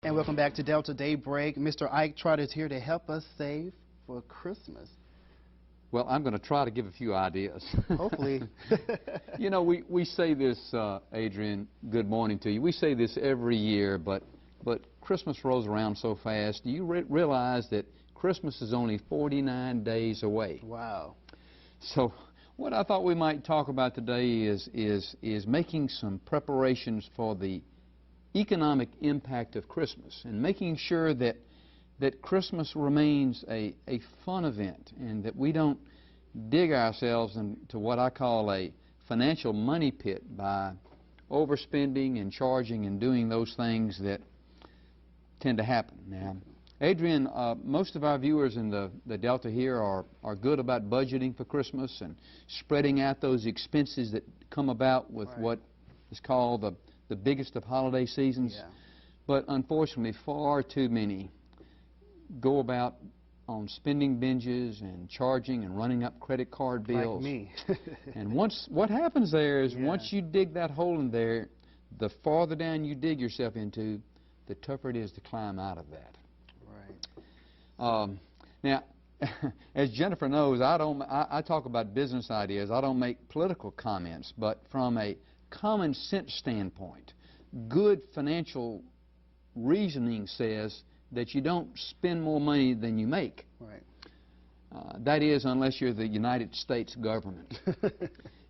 And welcome back to Delta Daybreak. Mr. Ike Trotter is here to help us save for Christmas. Well, I'm going to try to give a few ideas. Hopefully. You know, we say this, Adrian, good morning to you. We say this every year, but Christmas rolls around so fast. Do you realize that Christmas is only 49 days away? Wow. So what I thought we might talk about today is making some preparations for the economic impact of Christmas and making sure that Christmas remains a fun event and that we don't dig ourselves into what I call a financial money pit by overspending and charging and doing those things that tend to happen. Now, Adrian, most of our viewers in the Delta here are good about budgeting for Christmas and spreading out those expenses that come about with what is called the biggest of holiday seasons. Yeah. But unfortunately, far too many go about on spending binges and charging and running up credit card bills. Like me. And what happens there is once you dig that hole in there, the farther down you dig yourself into, the tougher it is to climb out of that. Right. Now, as Jennifer knows, I talk about business ideas. I don't make political comments, but from a common sense standpoint, good financial reasoning says that you don't spend more money than you make. Right. That is, unless you're the United States government.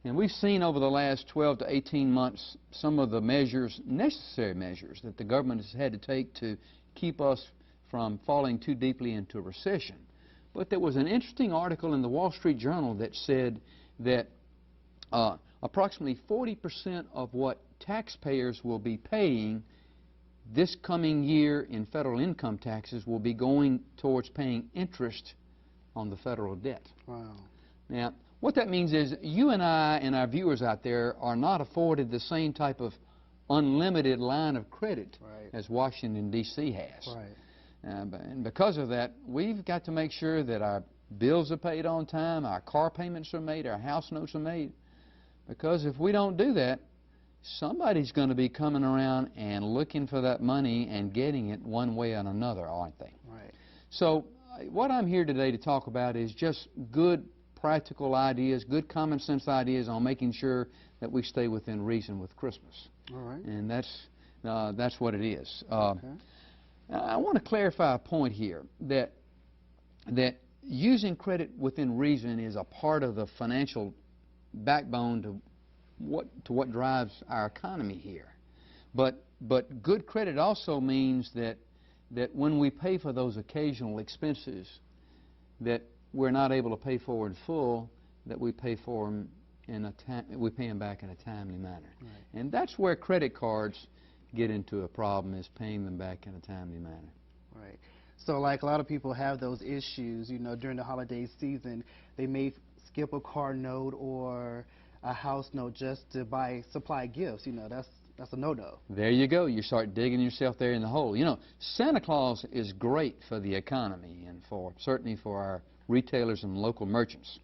And we've seen over the last 12 to 18 months some of the measures, necessary measures, that the government has had to take to keep us from falling too deeply into a recession. But there was an interesting article in the Wall Street Journal that said that approximately 40% of what taxpayers will be paying this coming year in federal income taxes will be going towards paying interest on the federal debt. Wow. Now, what that means is you and I and our viewers out there are not afforded the same type of unlimited line of credit as Washington, D.C. has. Right. And because of that, we've got to make sure that our bills are paid on time, our car payments are made, our house notes are made. Because if we don't do that, somebody's going to be coming around and looking for that money and getting it one way or another, aren't they? Right. So what I'm here today to talk about is just good practical ideas, good common sense ideas on making sure that we stay within reason with Christmas. All right. And that's what it is. Okay. I want to clarify a point here that using credit within reason is a part of the financial backbone to what drives our economy here. But good credit also means that when we pay for those occasional expenses that we're not able to pay for in full, that we pay for them we pay them back in a timely manner. Right. And that's where credit cards get into a problem, is paying them back in a timely manner. Right. So like a lot of people have those issues, you know, during the holiday season, they may skip a car note or a house note just to supply gifts. You know, that's a no-no. There you go. You start digging yourself there in the hole. You know, Santa Claus is great for the economy and certainly for our retailers and local merchants.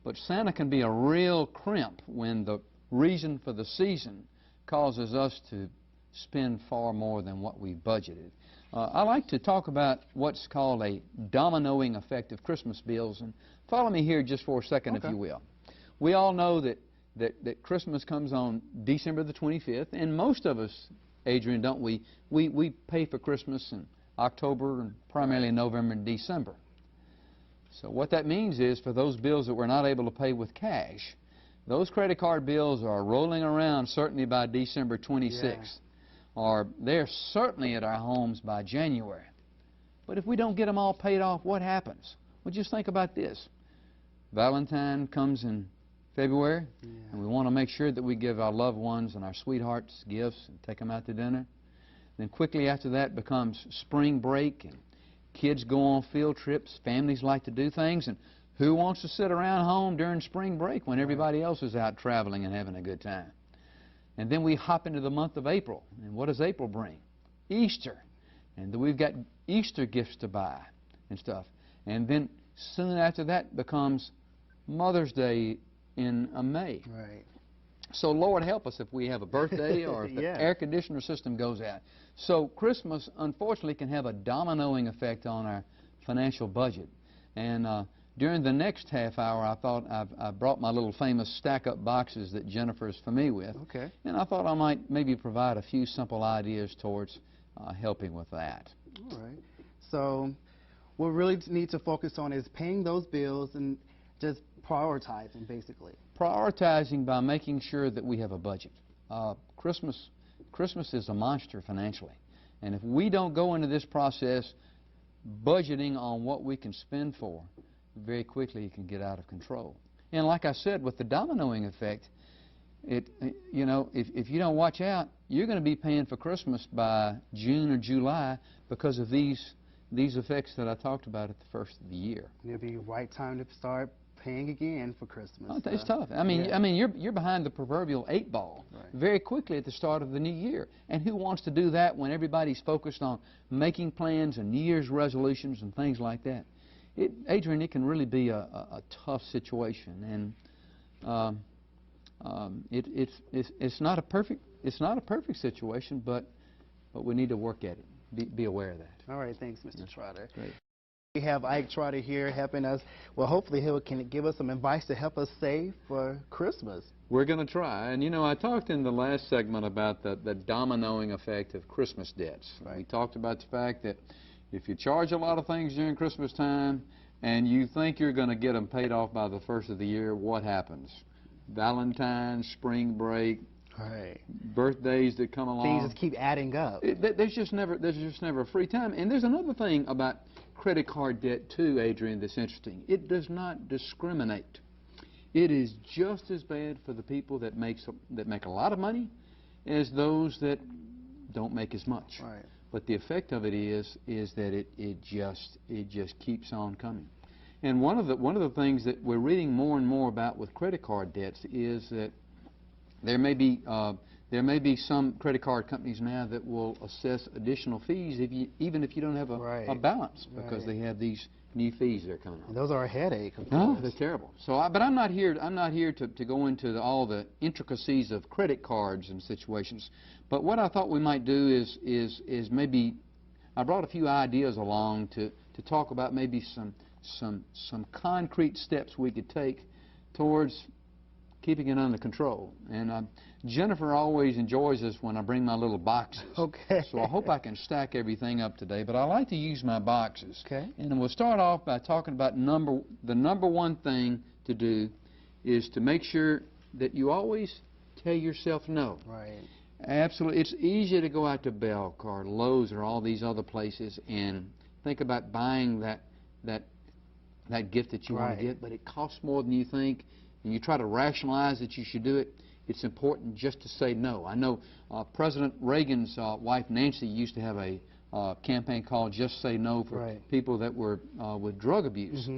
But Santa can be a real crimp when the reason for the season causes us to spend far more than what we budgeted. I like to talk about what's called a dominoing effect of Christmas bills, and follow me here just for a second, if you will. We all know that Christmas comes on December the 25th, and most of us, Adrian, don't we? We pay for Christmas in October and primarily in November and December. So what that means is for those bills that we're not able to pay with cash, those credit card bills are rolling around certainly by December 26th, or they're certainly at our homes by January. But if we don't get them all paid off, what happens? Well, just think about this. Valentine comes in February, and we want to make sure that we give our loved ones and our sweethearts gifts and take them out to dinner. Then quickly after that becomes spring break, and kids go on field trips, families like to do things, and who wants to sit around home during spring break when everybody else is out traveling and having a good time? And then we hop into the month of April, and what does April bring? Easter. And then we've got Easter gifts to buy and stuff. And then soon after that becomes Mother's Day in May. Right. So Lord help us if we have a birthday or if the air conditioner system goes out. So Christmas, unfortunately, can have a dominoing effect on our financial budget. And during the next half hour, I thought I brought my little famous stack-up boxes that Jennifer is familiar with. Okay. And I thought I might maybe provide a few simple ideas towards helping with that. All right. So what we really need to focus on is paying those bills and just prioritizing, basically. Prioritizing by making sure that we have a budget. Christmas is a monster financially. And if we don't go into this process budgeting on what we can spend for, very quickly it can get out of control. And like I said, with the dominoing effect, you know, if you don't watch out, you're going to be paying for Christmas by June or July because of these effects that I talked about at the first of the year. It'll be the right time to start paying again for Christmas. Oh, it's tough. I mean, you're behind the proverbial 8 ball very quickly at the start of the new year. And who wants to do that when everybody's focused on making plans and New Year's resolutions and things like that? Adrian, it can really be a tough situation, and it's not a perfect situation, but we need to work at it. Be aware of that. All right, thanks, Mr. Trotter. Great. We have Ike Trotter here helping us. Well, hopefully he can give us some advice to help us save for Christmas. We're going to try. And, you know, I talked in the last segment about the dominoing effect of Christmas debts. Right. We talked about the fact that if you charge a lot of things during Christmas time and you think you're going to get them paid off by the first of the year, what happens? Valentine's, spring break, birthdays that come along. Things just keep adding up. There's just never a free time. And there's another thing about credit card debt too, Adrian, that's interesting. It does not discriminate. It is just as bad for the people that make a lot of money as those that don't make as much. Right. But the effect of it is that it just keeps on coming. And one of the things that we're reading more and more about with credit card debts is that there may be some credit card companies now that will assess additional fees even if you don't have a balance, because they have these new fees that are coming on. And those are a headache. Oh, they're terrible. So, but I'm not here to go into all the intricacies of credit cards and situations. But what I thought we might do is maybe I brought a few ideas along to talk about maybe some concrete steps we could take towards keeping it under control. And Jennifer always enjoys this when I bring my little boxes. Okay. So I hope I can stack everything up today, but I like to use my boxes. Okay. And we'll start off by talking about the number one thing to do is to make sure that you always tell yourself no. Right. Absolutely. It's easier to go out to Belk or Lowe's or all these other places and think about buying that gift that you want to get, but it costs more than you think, and you try to rationalize that you should do it. It's important just to say no. I know President Reagan's wife, Nancy, used to have a campaign called Just Say No for people that were with drug abuse.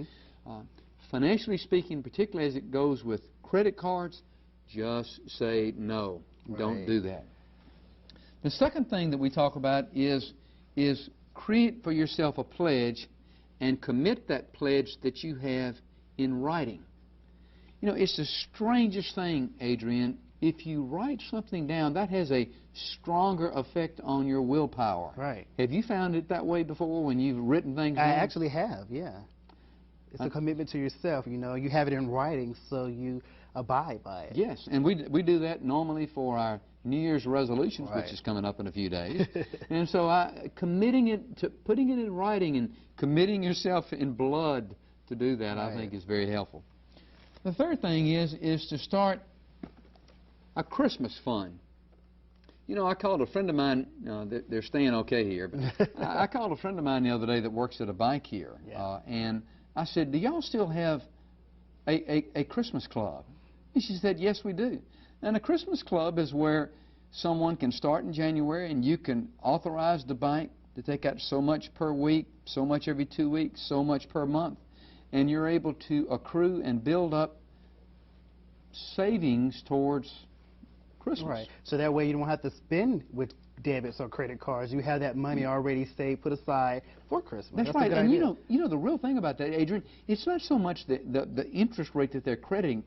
Financially speaking, particularly as it goes with credit cards, just say no. Don't do that. The second thing that we talk about is create for yourself a pledge and commit that pledge that you have in writing. You know, it's the strangest thing, Adrian. If you write something down, that has a stronger effect on your willpower. Right. Have you found it that way before when you've written things down? I actually have, yeah. It's a commitment to yourself, you know. You have it in writing, so you abide by it. Yes, and we do that normally for our New Year's resolutions, which is coming up in a few days. And so committing it to putting it in writing and committing yourself in blood to do that, I think is very helpful. The third thing is to start a Christmas fund. You know, I called a friend of mine, they're staying okay here, but I called a friend of mine the other day that works at a bank here, and I said, do y'all still have a Christmas club? And she said, yes, we do. And a Christmas club is where someone can start in January and you can authorize the bank to take out so much per week, so much every 2 weeks, so much per month, and you're able to accrue and build up savings towards Christmas. Right. So that way you don't have to spend with debits or credit cards. You have that money already saved, put aside for Christmas. That's right. And you know the real thing about that, Adrian, it's not so much the interest rate that they're crediting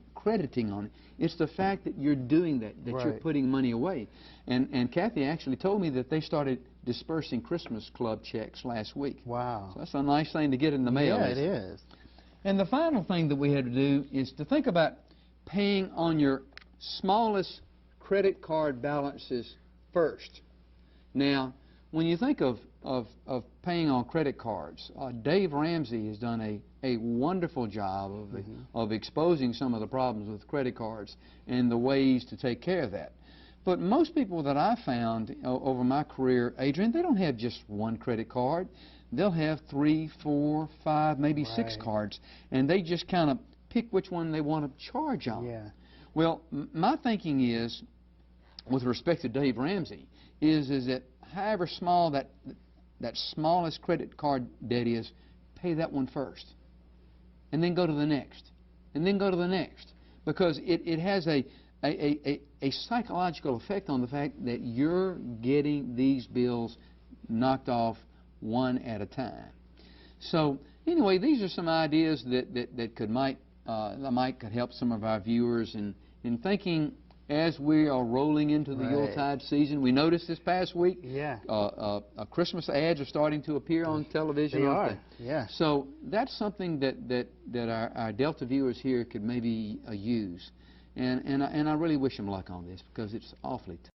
on it. It's the fact that you're doing that you're putting money away. And Kathy actually told me that they started dispersing Christmas club checks last week. Wow. So that's a nice thing to get in the mail. Yeah, it is. And the final thing that we had to do is to think about paying on your smallest credit card balances first. Now, when you think of paying on credit cards, Dave Ramsey has done a wonderful job of exposing some of the problems with credit cards and the ways to take care of that. But most people that I found over my career, Adrian, they don't have just one credit card. They'll have 3, 4, 5, maybe 6 cards, and they just kind of pick which one they want to charge on. Yeah. Well, my thinking is, with respect to Dave Ramsey, is that however small that smallest credit card debt is, pay that one first, and then go to the next, and then go to the next, because it has a psychological effect on the fact that you're getting these bills knocked off one at a time. So anyway, these are some ideas that might could help some of our viewers in thinking as we are rolling into the Yuletide season. We noticed this past week, Christmas ads are starting to appear on television. They are. Yeah. So that's something that our Delta viewers here could maybe use, and I really wish them luck on this, because it's awfully tough.